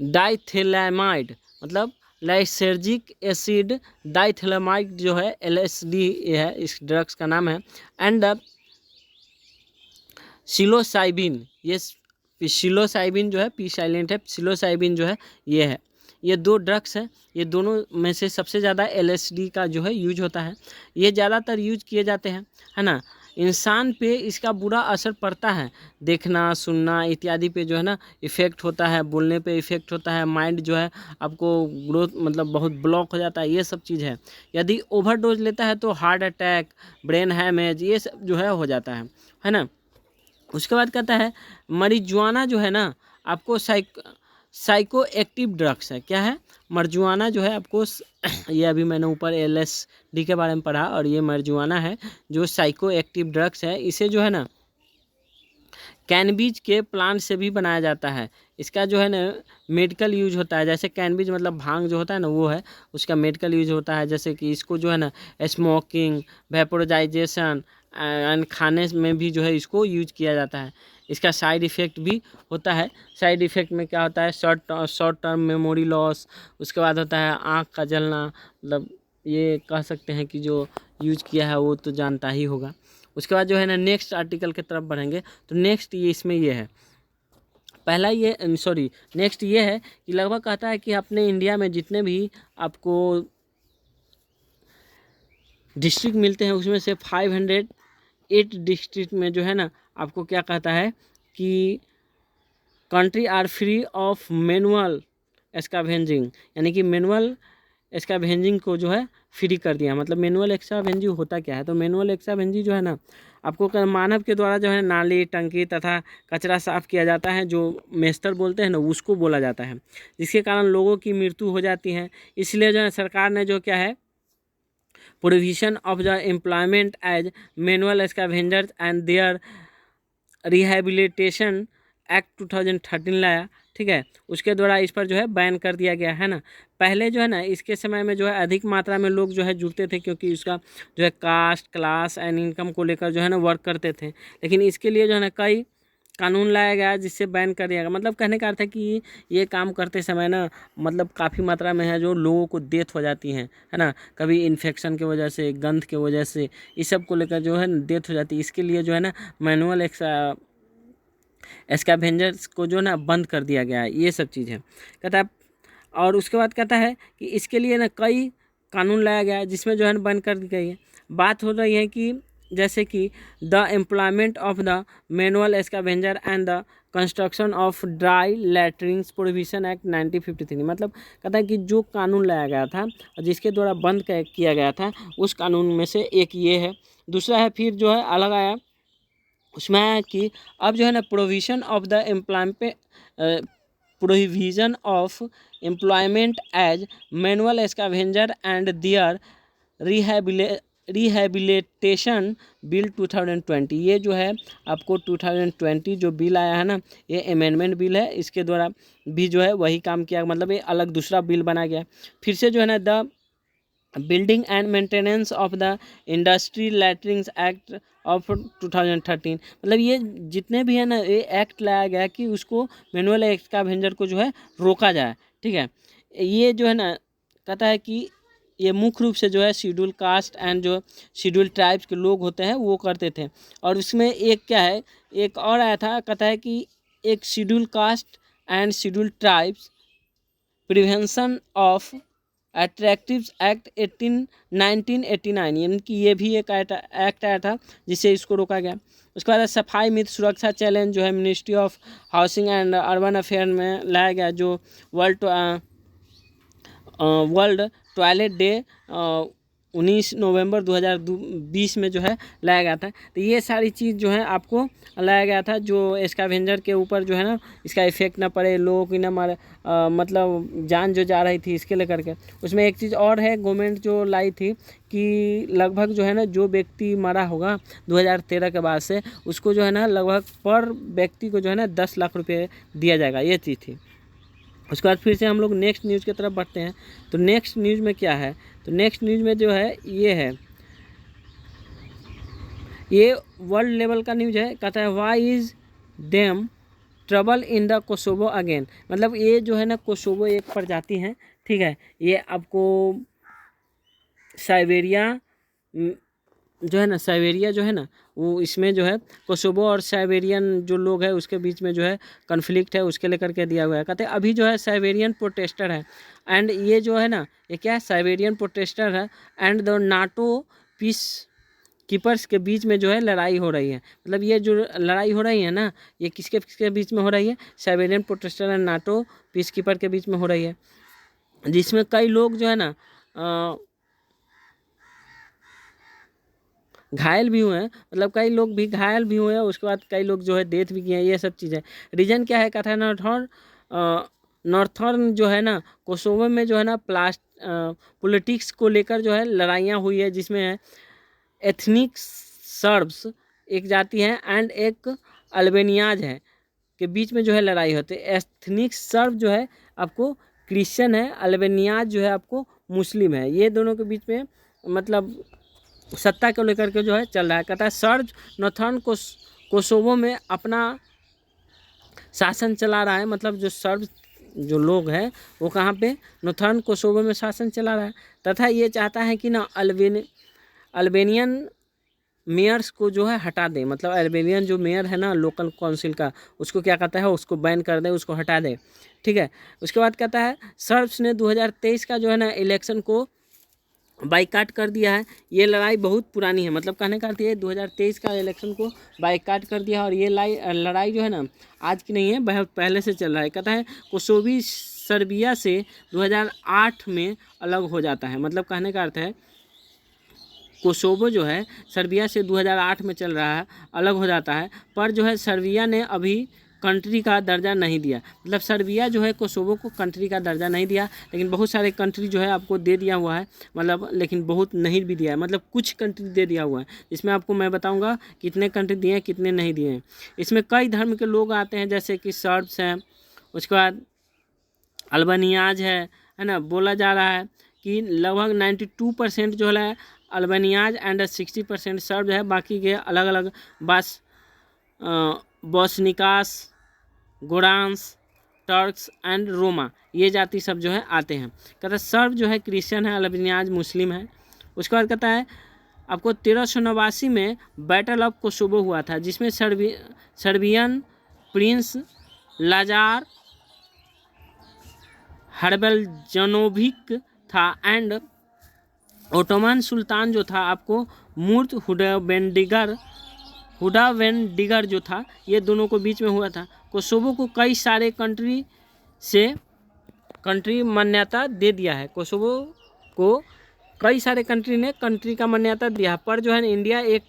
डाइथैलेमाइड। मतलब लाइसेर्जिक एसिड डाइथैलेमाइड जो है LSD है, इस ड्रग्स का नाम है। एंड सिलोसाइबिन, ये सिलोसाइबिन जो है, पी साइलेंट है, सिलोसाइबिन जो है ये है। ये 2 ड्रग्स है। ये दोनों में से सबसे ज़्यादा LSD का जो है यूज होता है। ये ज़्यादातर यूज किए जाते हैं, है ना। इंसान पे इसका बुरा असर पड़ता है, देखना सुनना इत्यादि पे जो है ना इफ़ेक्ट होता है, बोलने पे इफ़ेक्ट होता है, माइंड जो है आपको ग्रोथ मतलब बहुत ब्लॉक हो जाता है, ये सब चीज़ है। यदि ओवरडोज लेता है तो हार्ट अटैक, ब्रेन हैमेज, ये सब जो है हो जाता है ना। उसके बाद कहता है marijuana जो है ना आपको साइको एक्टिव ड्रग्स है। क्या है? marijuana जो है आपको ये अभी मैंने ऊपर LSD के बारे में पढ़ा, और ये marijuana है जो साइको एक्टिव ड्रग्स है। इसे जो है ना कैनबीज के प्लांट से भी बनाया जाता है। इसका जो है ना मेडिकल यूज होता है। जैसे कैनबीज मतलब भांग जो होता है ना वो है, उसका मेडिकल यूज होता है। जैसे कि इसको जो है ना स्मोकिंग, वेपोराइजेशन एंड खाने में भी जो है इसको यूज किया जाता है। इसका साइड इफ़ेक्ट भी होता है। साइड इफ़ेक्ट में क्या होता है? शॉर्ट टर्म मेमोरी लॉस, उसके बाद होता है आँख का जलना। मतलब ये कह सकते हैं कि जो यूज किया है वो तो जानता ही होगा। उसके बाद जो है ना नेक्स्ट आर्टिकल की तरफ बढ़ेंगे। तो नेक्स्ट ये इसमें ये है, पहला ये नेक्स्ट ये है कि लगभग कहता है कि अपने इंडिया में जितने भी आपको डिस्ट्रिक्ट मिलते हैं उसमें से 508 डिस्ट्रिक्ट में जो है ना आपको क्या कहता है कि country are free of manual scavenging. यानी कि मैनुअल स्कैवेंजिंग को जो है फ्री कर दिया। मतलब मैनुअल स्कैवेंजिंग होता क्या है? तो मैनुअल स्कैवेंजिंग जो है ना आपको मानव के द्वारा जो है नाली, टंकी तथा कचरा साफ किया जाता है, जो मेस्टर बोलते हैं ना उसको बोला जाता है, जिसके कारण लोगों की मृत्यु हो जाती है। इसलिए जो है सरकार ने जो क्या है provision of the employment as manual scavengers and their rehabilitation act 2013 लाया, ठीक है। उसके द्वारा इस पर जो है बैन कर दिया गया है ना। पहले जो है ना इसके समय में जो है अधिक मात्रा में लोग जो है जुड़ते थे, क्योंकि उसका जो है कास्ट, क्लास एंड इनकम को लेकर जो है ना वर्क करते थे। लेकिन इसके लिए जो है ना कई कानून लाया गया जिससे बैन कर दिया गया। मतलब कहने का अर्थ है कि ये काम करते समय ना मतलब काफ़ी मात्रा में है जो लोगों को डेथ हो जाती है ना। कभी इन्फेक्शन की वजह से, गंध की वजह से, इस सब को लेकर जो है ना डेथ हो जाती है। इसके लिए जो है ना मैनुअल स्कैवेंजर्स को जो ना बंद कर दिया गया है। ये सब चीज़ है कहता है। और उसके बाद कहता है कि इसके लिए ना कई कानून लाया गया है जिसमें जो है ना बंद कर दी गई है। बात हो रही है कि जैसे कि the employment of the manual scavenger and the construction of dry latrines provision act 1953। मतलब कहता है कि जो कानून लाया गया था और जिसके द्वारा बंद किया गया था उस कानून में से एक ये है। दूसरा है फिर जो है अलग आया, उसमें है कि अब जो है ना provision of the provision of employment as manual scavenger and their rehabilitation bill 2020। ये जो है आपको 2020 जो बिल आया है ना, ये अमेंडमेंट बिल है। इसके द्वारा भी जो है वही काम किया, मतलब ये अलग दूसरा बिल बना गया। फिर से जो है ना the building and maintenance of the industry latrines act of 2013। मतलब ये जितने भी है ना ये एक्ट लाया गया कि उसको मैनुअल स्कैवेंजर को जो है रोका जाए, ठीक है। ये जो है ना कहता है कि ये मुख्य रूप से जो है शेड्यूल कास्ट एंड जो शेड्यूल ट्राइब्स के लोग होते हैं वो करते थे। और उसमें एक क्या है, एक और आया था, कहता है कि एक schedule caste and schedule tribes prevention of atrocities act 1989, यानी कि ये भी एक एक्ट आया था जिससे इसको रोका गया। उसके बाद सफाई मित्र सुरक्षा चैलेंज जो है ministry of housing and urban affair में लाया गया, जो वर्ल्ड टॉयलेट डे 19 नवंबर 2020 में जो है लाया गया था। तो ये सारी चीज़ जो है आपको लाया गया था जो स्कैवेंजर के ऊपर जो है ना इसका इफेक्ट ना पड़े, लोगों की ना मारे, मतलब जान जो जा रही थी इसके लेकर के। उसमें एक चीज़ और है गवर्नमेंट जो लाई थी कि लगभग जो है ना जो व्यक्ति मरा होगा 2013 के बाद से उसको जो है ना लगभग पर व्यक्ति को जो है ना 10 लाख रुपये दिया जाएगा, ये चीज़ थी। उसके बाद फिर से हम लोग नेक्स्ट न्यूज़ की तरफ बढ़ते हैं। तो नेक्स्ट न्यूज़ में क्या है, तो नेक्स्ट न्यूज़ में जो है ये है, ये वर्ल्ड लेवल का न्यूज़ है। कहता है why is them trouble in the Kosovo again. मतलब ये जो है ना कोसोवो एक प्रजाति है, ठीक है। ये आपको साइबेरिया जो है ना, साइबेरिया जो है ना वो इसमें जो है कोसोवो और साइबेरियन जो लोग हैं उसके बीच में जो है कन्फ्लिक्ट है, उसके लेकर के दिया हुआ है। कहते हैं अभी जो है साइबेरियन प्रोटेस्टर है एंड ये जो है ना ये क्या है, साइबेरियन प्रोटेस्टर है and the NATO peace keepers के बीच में जो है लड़ाई हो रही है। मतलब ये जो लड़ाई हो रही है ना ये किसके बीच में हो रही है, Siberian protester and NATO piece keeper के बीच में हो रही है, जिसमें कई लोग जो है ना घायल भी हुए हैं। मतलब कई लोग भी घायल भी हुए हैं, उसके बाद कई लोग जो है डेथ भी किए हैं, ये सब चीज़ें। रीजन क्या है, कहता है नॉर्थर्न जो है ना कोसोवो में जो है ना पॉलिटिक्स को लेकर जो है लड़ाइयाँ हुई है, जिसमें है एथनिक सर्ब्स एक जाति है एंड एक अल्बेनियाज है के बीच में जो है लड़ाई होती है। एथनिक सर्ब जो है आपको क्रिश्चियन है, अल्बेनियाज जो है आपको मुस्लिम है। ये दोनों के बीच में मतलब सत्ता को लेकर के जो है चल रहा है। कहता है सर्ज नॉर्थर्न कोसोवो में अपना शासन चला रहा है। मतलब जो सर्ब जो लोग हैं वो कहाँ पे, नॉर्थर्न कोसोवो में शासन चला रहा है। तथा ये चाहता है कि ना अल्बेनियन मेयर्स को जो है हटा दे। मतलब अल्बेनियन जो मेयर है ना लोकल काउंसिल का, उसको क्या कहता है, उसको बैन कर दे, उसको हटा दे, ठीक है। उसके बाद कहता है सर्ब्स ने 2023 का जो है ना इलेक्शन को बाइकाट कर दिया है। ये लड़ाई बहुत पुरानी है, मतलब कहने का अर्थ ये 2023 का इलेक्शन को बाइकाट कर दिया और ये लड़ाई जो है ना आज की नहीं है, बहुत पहले से चल रहा है। कहता है कोसोवी सर्बिया से 2008 में अलग हो जाता है। मतलब कहने का अर्थ है कोसोवो जो है सर्बिया से 2008 में चल रहा है, अलग हो जाता है। पर जो है सर्बिया ने अभी कंट्री का दर्जा नहीं दिया। मतलब सर्बिया जो है कोसोवो को कंट्री का दर्जा नहीं दिया, लेकिन बहुत सारे कंट्री जो है आपको दे दिया हुआ है, मतलब लेकिन बहुत नहीं भी दिया है, मतलब कुछ कंट्री दे दिया हुआ है। इसमें आपको मैं बताऊंगा कितने कंट्री दिए हैं कितने नहीं दिए हैं। इसमें कई धर्म के लोग आते हैं, जैसे कि सर्ब्स हैं, उसके बाद अल्बानियाज है ना। बोला जा रहा है कि लगभग 92% जो है अल्बानियाज एंड 60% सर्ब है। बाकी के अलग अलग बोस्निकास, गोरान्स, टर्क्स एंड रोमा, ये जाति सब जो है आते हैं। कहता है सर्ब जो है क्रिश्चियन है, अल्बानियाज मुस्लिम है। उसके बाद कहता है आपको 1389 में बैटल ऑफ कोसोवो हुआ था, जिसमें सर्बियन प्रिंस लाजार हर्बेलजनोविक था एंड ओटोमन सुल्तान जो था आपको मूर्त हुडावेंडिगर जो था, ये दोनों को बीच में हुआ था। कोसोवो को कई सारे कंट्री मान्यता दे दिया है। कोसोवो को कई सारे कंट्री ने कंट्री का मान्यता दिया है, पर जो है ना इंडिया एक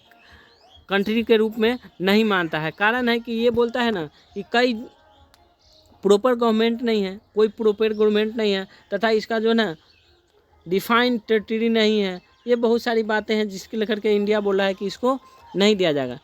कंट्री के रूप में नहीं मानता है। कारण है कि ये बोलता है ना कि कई प्रॉपर गवर्नमेंट नहीं है, कोई प्रॉपर गवर्नमेंट नहीं है, तथा इसका जो ना डिफाइंड टेरिटरी नहीं है। ये बहुत सारी बातें हैं जिसके लेकर के इंडिया बोल रहा है कि इसको नहीं दिया जाएगा।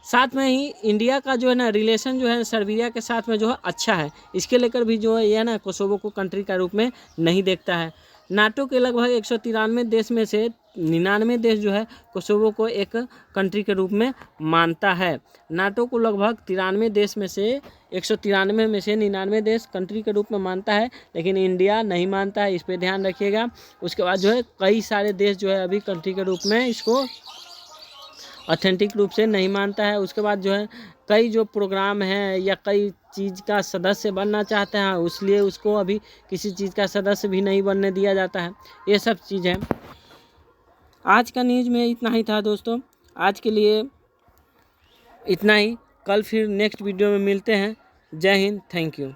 साथ में ही इंडिया का जो है ना रिलेशन जो है सर्बिया के साथ में जो है अच्छा है, इसके लेकर भी जो है ये ना कोसोवो को कंट्री का रूप में नहीं देखता है। नाटो के लगभग 193 देश में से 99 देश जो है कोसोवो को एक कंट्री के रूप में मानता है। नाटो को लगभग 93 देश में से 193 में से 99 देश कंट्री के रूप में मानता है, लेकिन इंडिया नहीं मानता है, इस पर ध्यान रखिएगा। उसके बाद जो है कई सारे देश जो है अभी कंट्री के रूप में इसको ऑथेंटिक रूप से नहीं मानता है। उसके बाद जो है कई जो प्रोग्राम हैं या कई चीज़ का सदस्य बनना चाहते हैं, इसलिए उसको अभी किसी चीज़ का सदस्य भी नहीं बनने दिया जाता है। ये सब चीज़ें आज का न्यूज़ में इतना ही था दोस्तों। आज के लिए इतना ही, कल फिर नेक्स्ट वीडियो में मिलते हैं। जय हिंद, थैंक यू।